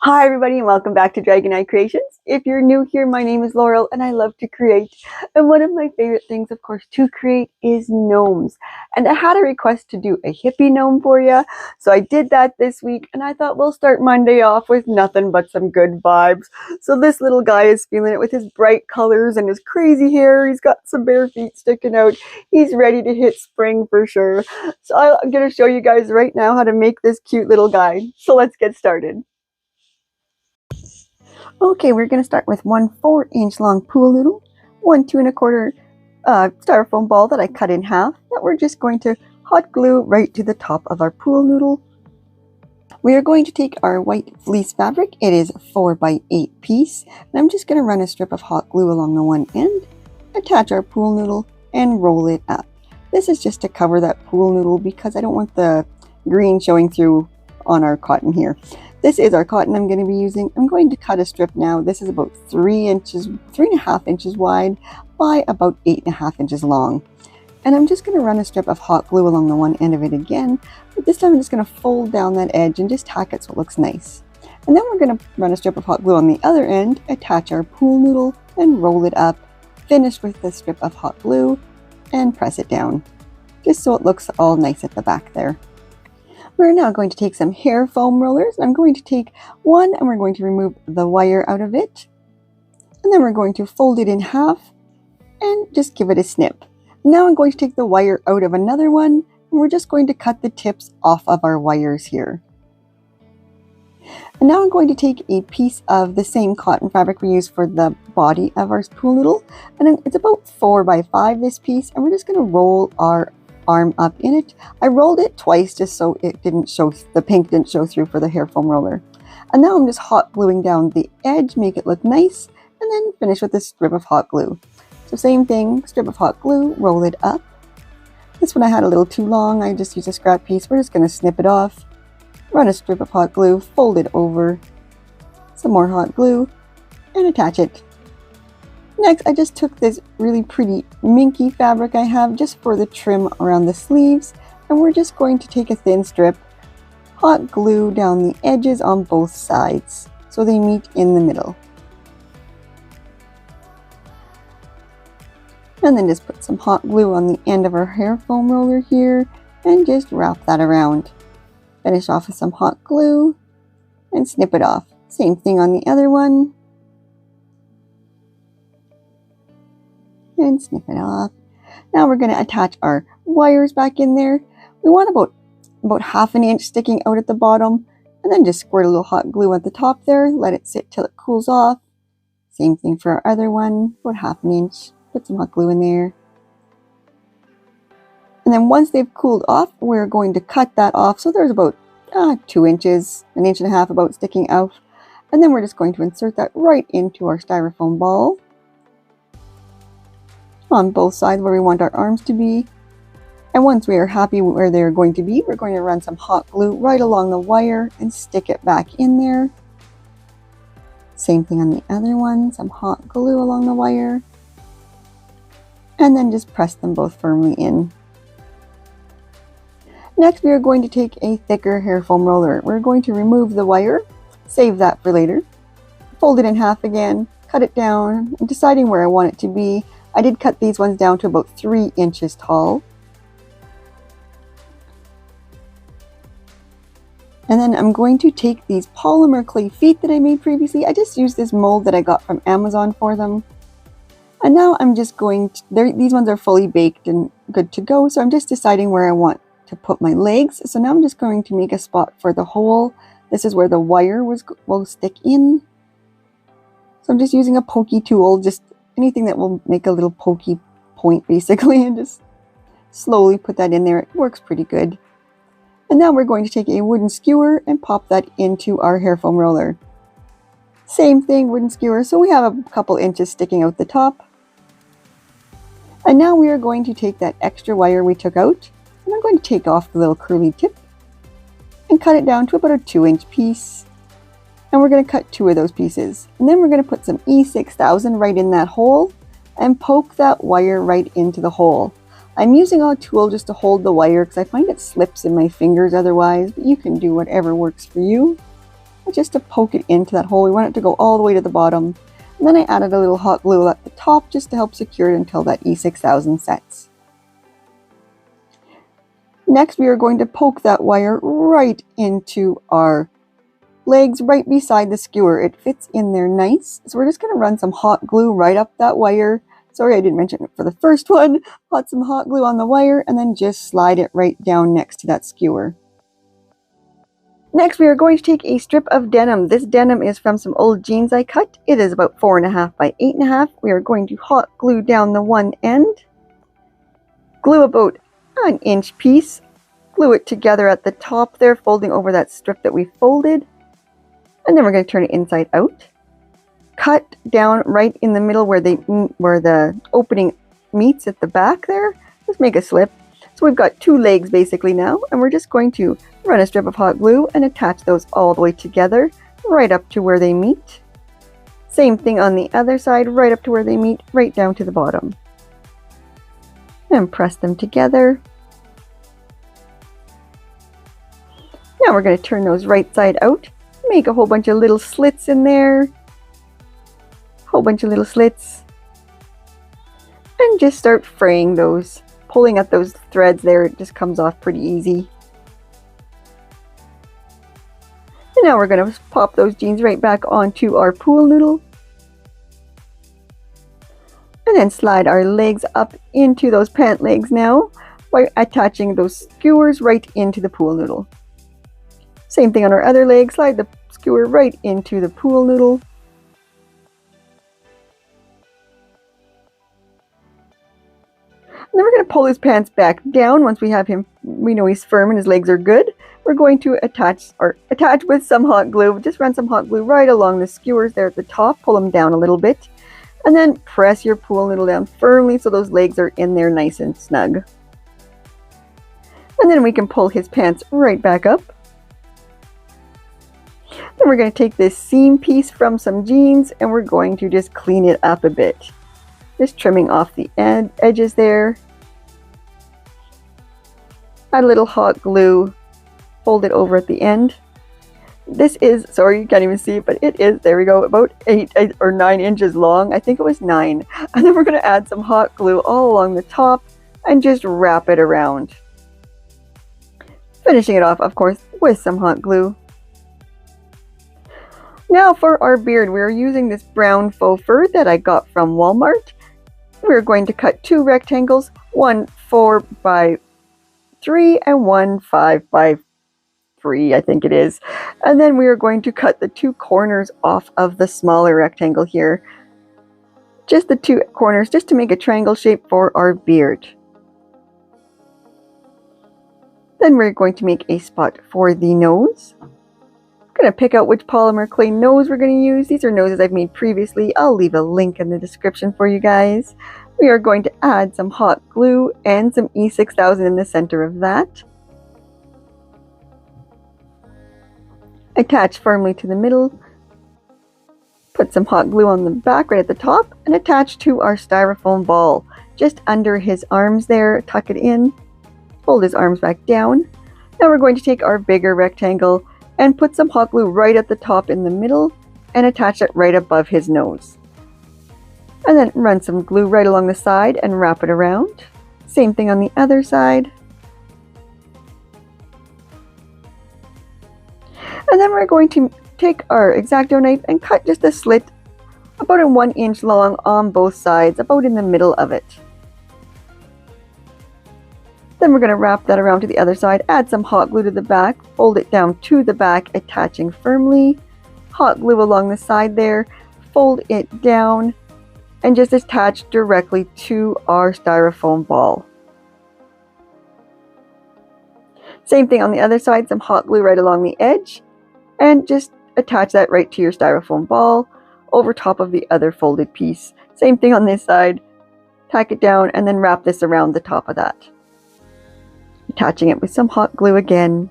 Hi everybody and welcome back to Dragon Eye Creations. If you're new here, my name is Laurel and I love to create. And one of my favorite things, of course, to create is gnomes. And I had a request to do a hippie gnome for you. So I did that this week and I thought we'll start Monday off with nothing but some good vibes. So this little guy is feeling it with his bright colors and his crazy hair. He's got some bare feet sticking out. He's ready to hit spring for sure. So I'm going to show you guys right now how to make this cute little guy. So let's get started. Okay, we're going to start with one 4-inch long pool noodle, one 2 1/4 styrofoam ball that I cut in half that we're just going to hot glue right to the top of our pool noodle. We are going to take our white fleece fabric. It is 4 by 8 piece, and I'm just going to run a strip of hot glue along the one end, attach our pool noodle, and roll it up. This is just to cover that pool noodle because I don't want the green showing through on our cotton here. This is our cotton I'm going to be using. I'm going to cut a strip now. This is about 3.5 inches wide by about 8.5 inches long. And I'm just going to run a strip of hot glue along the one end of it again. But this time I'm just going to fold down that edge and just tack it so it looks nice. And then we're going to run a strip of hot glue on the other end, attach our pool noodle, and roll it up. Finish with the strip of hot glue and press it down, just so it looks all nice at the back there. We're now going to take some hair foam rollers. I'm going to take one and we're going to remove the wire out of it. And then we're going to fold it in half and just give it a snip. Now I'm going to take the wire out of another one and we're just going to cut the tips off of our wires here. And now I'm going to take a piece of the same cotton fabric we used for the body of our pool noodle. And it's about 4 by 5 this piece, and we're just going to roll our arm up in it. I rolled it twice just so it didn't show, the pink didn't show through for the hair foam roller. And now I'm just hot gluing down the edge, make it look nice, and then finish with this strip of hot glue. So same thing, strip of hot glue, roll it up. This one I had a little too long, I just used a scrap piece. We're just going to snip it off, run a strip of hot glue, fold it over, some more hot glue, and attach it. Next, I just took this really pretty minky fabric I have just for the trim around the sleeves, and we're just going to take a thin strip, hot glue down the edges on both sides so they meet in the middle. And then just put some hot glue on the end of our hair foam roller here and just wrap that around. Finish off with some hot glue and snip it off. Same thing on the other one. And snip it off. Now we're going to attach our wires back in there. We want about 1/2 inch sticking out at the bottom, and then just squirt a little hot glue at the top there. Let it sit till it cools off. Same thing for our other one, about 1/2 inch. Put some hot glue in there. And then once they've cooled off, we're going to cut that off. So there's about 2 inches, 1.5 inches about sticking out. And then we're just going to insert that right into our styrofoam ball on both sides where we want our arms to be. And once we are happy where they're going to be, we're going to run some hot glue right along the wire and stick it back in there. Same thing on the other one, some hot glue along the wire. And then just press them both firmly in. Next, we are going to take a thicker hair foam roller. We're going to remove the wire, save that for later. Fold it in half again, cut it down, and deciding where I want it to be. I did cut these ones down to about 3 inches tall. And then I'm going to take these polymer clay feet that I made previously. I just used this mold that I got from Amazon for them. And now I'm just going to, these ones are fully baked and good to go. So I'm just deciding where I want to put my legs. So now I'm just going to make a spot for the hole. This is where the wire will stick in. So I'm just using a pokey tool, just anything that will make a little pokey point basically, and just slowly put that in there. It works pretty good. And now we're going to take a wooden skewer and pop that into our hair foam roller. Same thing, wooden skewer, so we have a couple inches sticking out the top. And now we are going to take that extra wire we took out, and I'm going to take off the little curly tip and cut it down to about a 2-inch piece. And we're going to cut 2 of those pieces. And then we're going to put some E6000 right in that hole and poke that wire right into the hole. I'm using a tool just to hold the wire because I find it slips in my fingers otherwise, but you can do whatever works for you. just to poke it into that hole. We want it to go all the way to the bottom. And then I added a little hot glue at the top just to help secure it until that E6000 sets. Next, we are going to poke that wire right into our legs right beside the skewer. It fits in there nice. So we're just going to run some hot glue right up that wire. Sorry, I didn't mention it for the first one. Put some hot glue on the wire and then just slide it right down next to that skewer. Next, we are going to take a strip of denim. This denim is from some old jeans I cut. It is about 4.5 by 8.5. We are going to hot glue down the one end. Glue about an inch piece. Glue it together at the top there, folding over that strip that we folded. And then we're going to turn it inside out. Cut down right in the middle where the opening meets at the back there. Just make a slip. So we've got two legs basically now, and we're just going to run a strip of hot glue and attach those all the way together, right up to where they meet. Same thing on the other side, right up to where they meet, right down to the bottom. And press them together. Now we're going to turn those right side out. Make a whole bunch of little slits in there. Whole bunch of little slits. And just start fraying those. Pulling at those threads there, it just comes off pretty easy. And now we're going to pop those jeans right back onto our pool noodle. And then slide our legs up into those pant legs now by attaching those skewers right into the pool noodle. Same thing on our other leg, slide the skewer right into the pool noodle. And then we're going to pull his pants back down once we have him, we know he's firm and his legs are good. We're going to attach with some hot glue. Just run some hot glue right along the skewers there at the top, pull them down a little bit, and then press your pool noodle down firmly so those legs are in there nice and snug. And then we can pull his pants right back up. Then we're going to take this seam piece from some jeans and we're going to just clean it up a bit. Just trimming off the edges there. Add a little hot glue. Fold it over at the end. This is, sorry you can't even see it, but it is, there we go, about 8 or 9 inches long. I think it was 9. And then we're going to add some hot glue all along the top and just wrap it around. Finishing it off, of course, with some hot glue. Now for our beard, we're using this brown faux fur that I got from Walmart. We're going to cut 2 rectangles, one 4 by 3 and one 5 by 3, I think it is. And then we are going to cut the 2 corners off of the smaller rectangle here. Just the 2 corners, just to make a triangle shape for our beard. Then we're going to make a spot for the nose. I'm going to pick out which polymer clay nose we're going to use. These are noses I've made previously. I'll leave a link in the description for you guys. We are going to add some hot glue and some E6000 in the center of that. Attach firmly to the middle. Put some hot glue on the back right at the top and attach to our styrofoam ball. Just under his arms there, tuck it in. Fold his arms back down. Now we're going to take our bigger rectangle and put some hot glue right at the top in the middle and attach it right above his nose. And then run some glue right along the side and wrap it around. Same thing on the other side. And then we're going to take our X-Acto knife and cut just a slit about a 1 inch long on both sides, about in the middle of it. Then we're going to wrap that around to the other side, add some hot glue to the back, fold it down to the back, attaching firmly. Hot glue along the side there, fold it down, and just attach directly to our styrofoam ball. Same thing on the other side, some hot glue right along the edge, and just attach that right to your styrofoam ball over top of the other folded piece. Same thing on this side, tack it down, and then wrap this around the top of that. Attaching it with some hot glue again.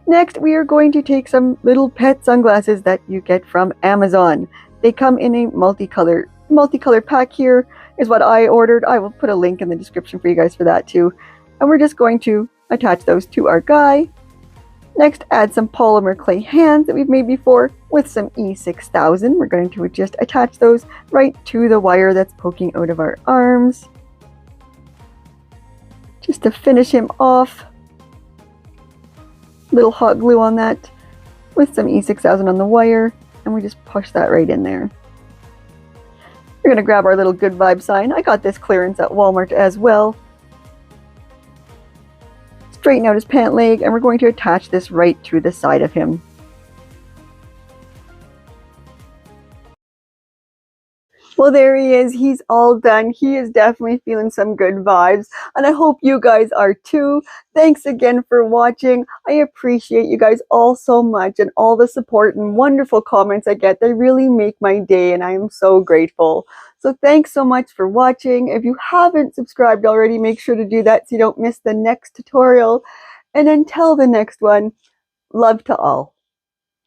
Next, we are going to take some little pet sunglasses that you get from Amazon. They come in a multicolor pack. Here is what I ordered. I will put a link in the description for you guys for that too. And we're just going to attach those to our guy. Next, add some polymer clay hands that we've made before with some E6000. We're going to just attach those right to the wire that's poking out of our arms. Just to finish him off, little hot glue on that with some E6000 on the wire, and we just push that right in there. We're going to grab our little good vibe sign. I got this clearance at Walmart as well. Straighten out his pant leg, and we're going to attach this right to the side of him. Well, there he is. He's all done. He is definitely feeling some good vibes, and I hope you guys are too. Thanks again for watching. I appreciate you guys all so much and all the support and wonderful comments I get. They really make my day, and I am so grateful. So thanks so much for watching. If you haven't subscribed already, make sure to do that so you don't miss the next tutorial. And until the next one, love to all.